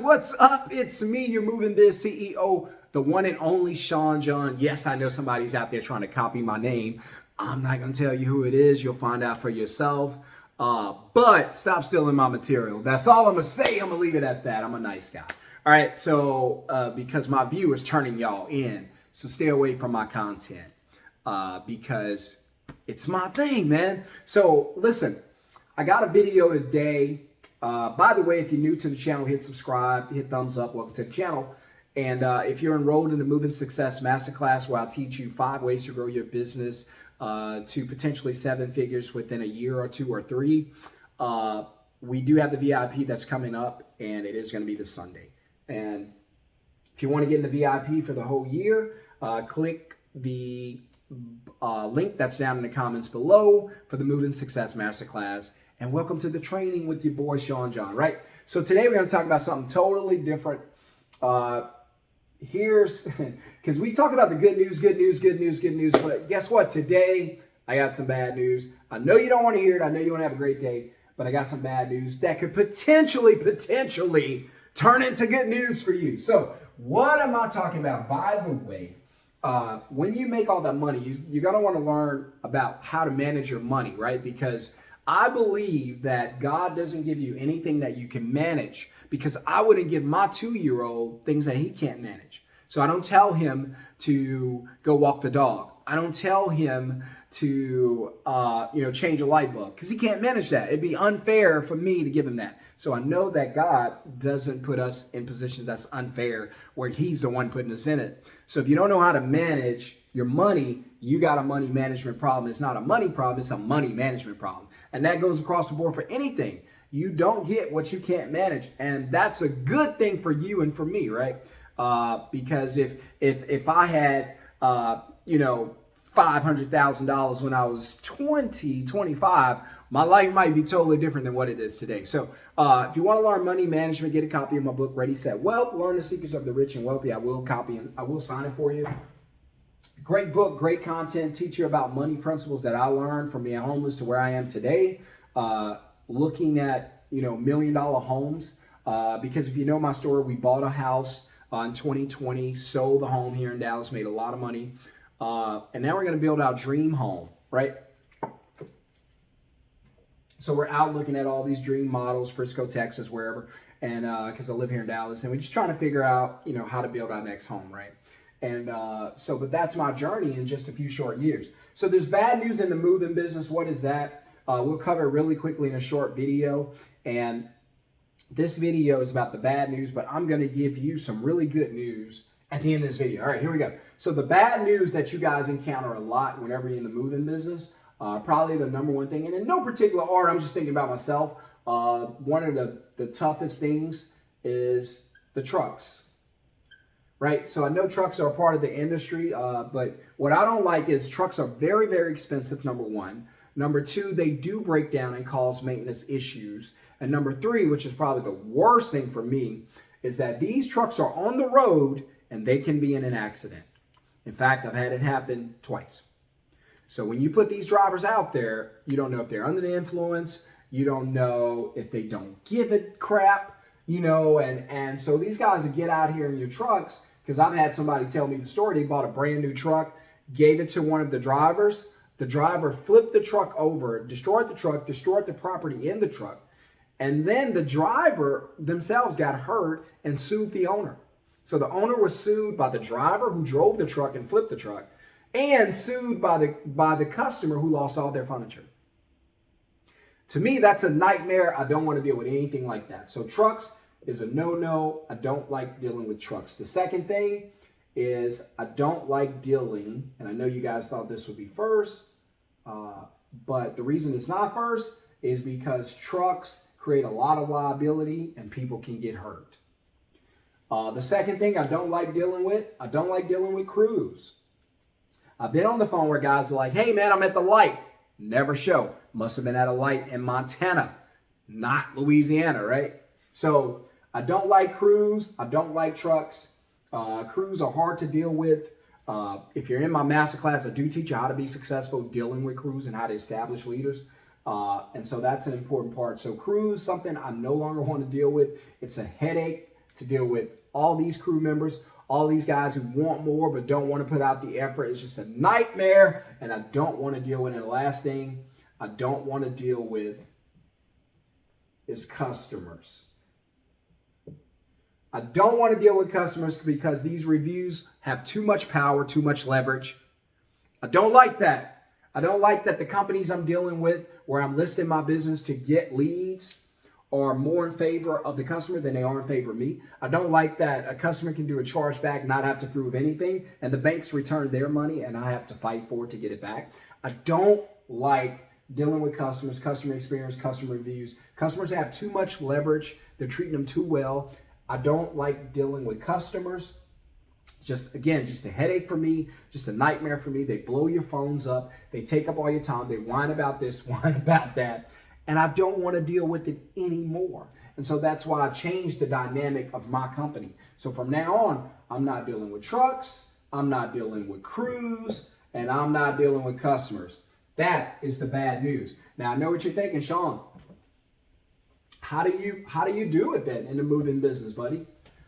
what's up? It's me, your Moving Biz CEO, the one and only Sean John. Yes, I know somebody's out there trying to copy my name. I'm not going to tell you who it is. You'll find out for yourself. But stop stealing my material. That's all I'm going to say. I'm going to leave it at that. I'm a nice guy. All right, so because my view is turning y'all in, so stay away from my content because it's my thing, man. So listen, I got a video today. By the way, if you're new to the channel, hit subscribe, hit thumbs up, welcome to the channel. And if you're enrolled in the Moving Success Masterclass, where I'll teach you 5 ways to grow your business to potentially 7 figures within a year or 2 or 3, we do have the VIP that's coming up, and it is going to be this Sunday. And if you want to get in the VIP for the whole year, click the link that's down in the comments below for the Moving Success Masterclass. And welcome to the training with your boy, Sean John, right? So today we're going to talk about something totally different. Because we talk about the good news, but guess what? Today, I got some bad news. I know you don't want to hear it. I know you want to have a great day, but I got some bad news that could potentially turn into good news for you. So what am I talking about? By the way, when you make all that money, you're going to want to learn about how to manage your money, right? Because I believe that God doesn't give you anything that you can manage, because I wouldn't give my 2-year-old things that he can't manage. So I don't tell him to go walk the dog. I don't tell him to change a light bulb, because he can't manage that. It'd be unfair for me to give him that. So I know that God doesn't put us in positions that's unfair, where he's the one putting us in it. So if you don't know how to manage your money, you got a money management problem. It's not a money problem, it's a money management problem. And that goes across the board for anything. You don't get what you can't manage. And that's a good thing for you and for me, right? Because if I had, $500,000 when I was 25, my life might be totally different than what it is today. So if you want to learn money management, get a copy of my book, Ready, Set, Wealth, Learn the Secrets of the Rich and Wealthy. I will sign it for you. Great book, great content, teach you about money principles that I learned from being homeless to where I am today. Looking at, $1 million homes. Because if you know my story, we bought a house in 2020, sold the home here in Dallas, made a lot of money. And now we're going to build our dream home, right? So we're out looking at all these dream models, Frisco, Texas, wherever. And because I live here in Dallas, and we're just trying to figure out, how to build our next home, right? And but that's my journey in just a few short years. So there's bad news in the moving business. What is that? We'll cover it really quickly in a short video. And this video is about the bad news, but I'm going to give you some really good news at the end of this video. All right, here we go. So the bad news that you guys encounter a lot whenever you're in the moving business, probably the number one thing, and in no particular order, I'm just thinking about myself. One of the toughest things is the trucks. Right, so I know trucks are a part of the industry, but what I don't like is trucks are very, very expensive, number one. Number two, they do break down and cause maintenance issues. And number 3, which is probably the worst thing for me, is that these trucks are on the road and they can be in an accident. In fact, I've had it happen twice. So when you put these drivers out there, you don't know if they're under the influence. You don't know if they don't give a crap, and so these guys that get out here in your trucks, because I've had somebody tell me the story. They bought a brand new truck, gave it to one of the drivers. The driver flipped the truck over, destroyed the truck, destroyed the property in the truck. And then the driver themselves got hurt and sued the owner. So the owner was sued by the driver who drove the truck and flipped the truck, and sued by the customer who lost all their furniture. To me, that's a nightmare. I don't want to deal with anything like that. So trucks is a no-no. I don't like dealing with trucks. The second thing is I don't like dealing, and I know you guys thought this would be first, but the reason it's not first is because trucks create a lot of liability and people can get hurt. The second thing I don't like dealing with crews. I've been on the phone where guys are like, hey man, I'm at the light. Never show. Must have been at a light in Montana, not Louisiana, right? So I don't like crews. I don't like trucks. Crews are hard to deal with. If you're in my masterclass, I do teach you how to be successful dealing with crews and how to establish leaders. And so that's an important part. So crews, something I no longer want to deal with. It's a headache to deal with all these crew members, all these guys who want more but don't want to put out the effort. It's just a nightmare, and I don't want to deal with it. And the last thing I don't want to deal with is customers. I don't want to deal with customers because these reviews have too much power, too much leverage. I don't like that. I don't like that the companies I'm dealing with, where I'm listing my business to get leads, are more in favor of the customer than they are in favor of me. I don't like that a customer can do a chargeback, not have to prove anything, and the banks return their money and I have to fight for it to get it back. I don't like dealing with customers, customer experience, customer reviews. Customers have too much leverage. They're treating them too well. I don't like dealing with customers. Just a headache for me, just a nightmare for me. They blow your phones up. They take up all your time. They whine about this, whine about that. And I don't want to deal with it anymore. And so that's why I changed the dynamic of my company. So from now on, I'm not dealing with trucks, I'm not dealing with crews, and I'm not dealing with customers. That is the bad news. Now I know what you're thinking, Sean. How do you do it then in the moving business, buddy?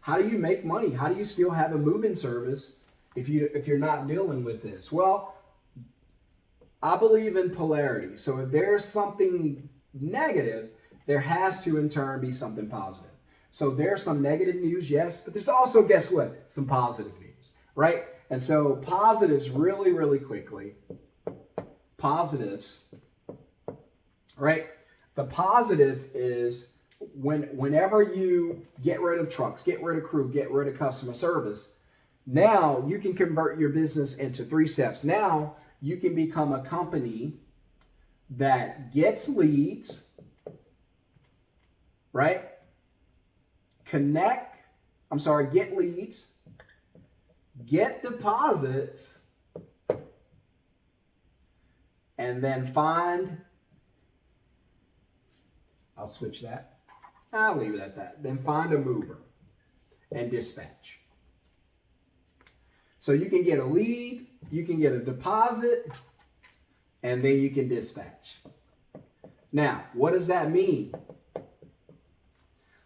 How do you make money? How do you still have a moving service if you're not dealing with this? Well, I believe in polarity. So if there's something negative, there has to in turn be something positive. So there's some negative news, yes, but there's also, guess what? Some positive news, right? And so positives really, really quickly. Positives, right? The positive is whenever you get rid of trucks, get rid of crew, get rid of customer service, now you can convert your business into 3 steps. Now you can become a company that gets leads, right? Get leads, get deposits, and then I'll switch that. I'll leave it at that. Then find a mover and dispatch. So you can get a lead, you can get a deposit, and then you can dispatch. Now, what does that mean?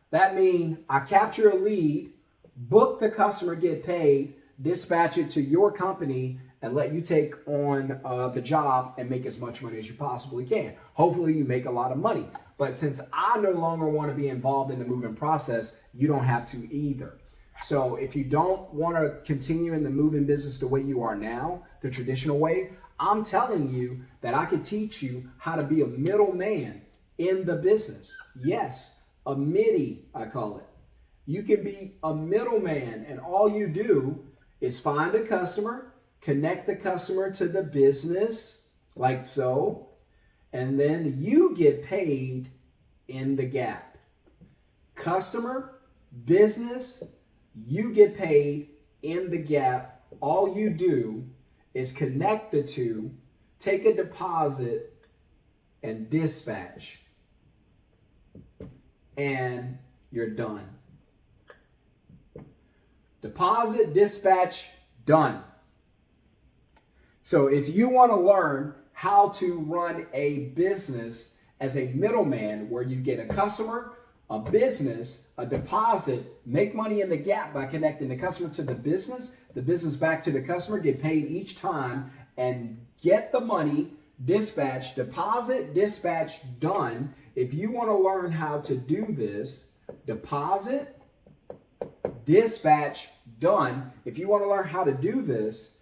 That means I capture a lead, book the customer, get paid, dispatch it to your company, and let you take on the job and make as much money as you possibly can. Hopefully you make a lot of money. But since I no longer want to be involved in the moving process, you don't have to either. So if you don't want to continue in the moving business the way you are now, the traditional way, I'm telling you that I could teach you how to be a middleman in the business. Yes, a midi, I call it. You can be a middleman, and all you do is find a customer, connect the customer to the business, like so, and then you get paid in the gap. Customer, business, you get paid in the gap. All you do is connect the two, take a deposit, and dispatch. And you're done. Deposit, dispatch, done. So if you want to learn how to run a business as a middleman where you get a customer, a business, a deposit, make money in the gap by connecting the customer to the business back to the customer, get paid each time, and get the money, dispatch, deposit, dispatch, done. If you want to learn how to do this, deposit, dispatch, done. If you want to learn how to do this,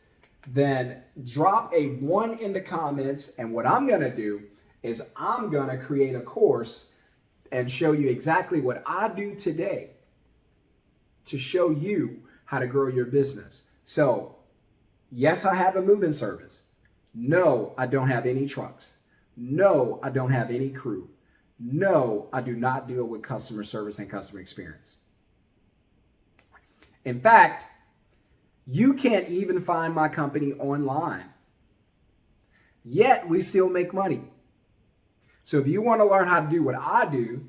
then drop a 1 in the comments. And what I'm going to do is I'm going to create a course and show you exactly what I do today to show you how to grow your business. So, yes, I have a moving service. No, I don't have any trucks. No, I don't have any crew. No, I do not deal with customer service and customer experience. In fact, you can't even find my company online. Yet we still make money. So if you want to learn how to do what I do,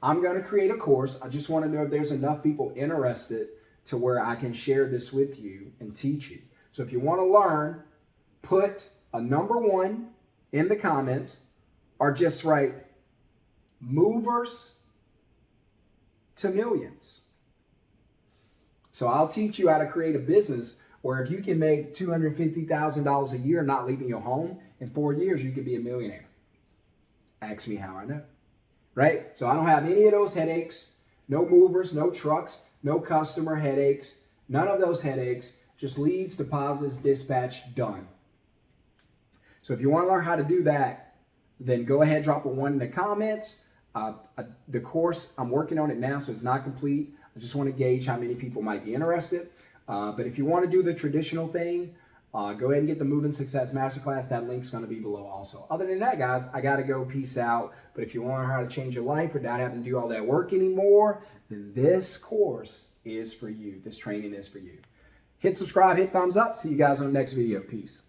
I'm going to create a course. I just want to know if there's enough people interested to where I can share this with you and teach you. So if you want to learn, put a number 1 in the comments, or just write movers to millions. So I'll teach you how to create a business where if you can make $250,000 a year not leaving your home, in 4 years you could be a millionaire. Ask me how I know, right? So I don't have any of those headaches, no movers, no trucks, no customer headaches, none of those headaches, just leads, deposits, dispatch, done. So if you want to learn how to do that, then go ahead, drop a 1 in the comments. The course, I'm working on it now, so it's not complete. I just want to gauge how many people might be interested. But if you want to do the traditional thing, go ahead and get the Moving Success Masterclass. That link's going to be below also. Other than that, guys, I got to go. Peace out. But if you want to learn how to change your life without having to do all that work anymore, then this course is for you. This training is for you. Hit subscribe, hit thumbs up. See you guys on the next video. Peace.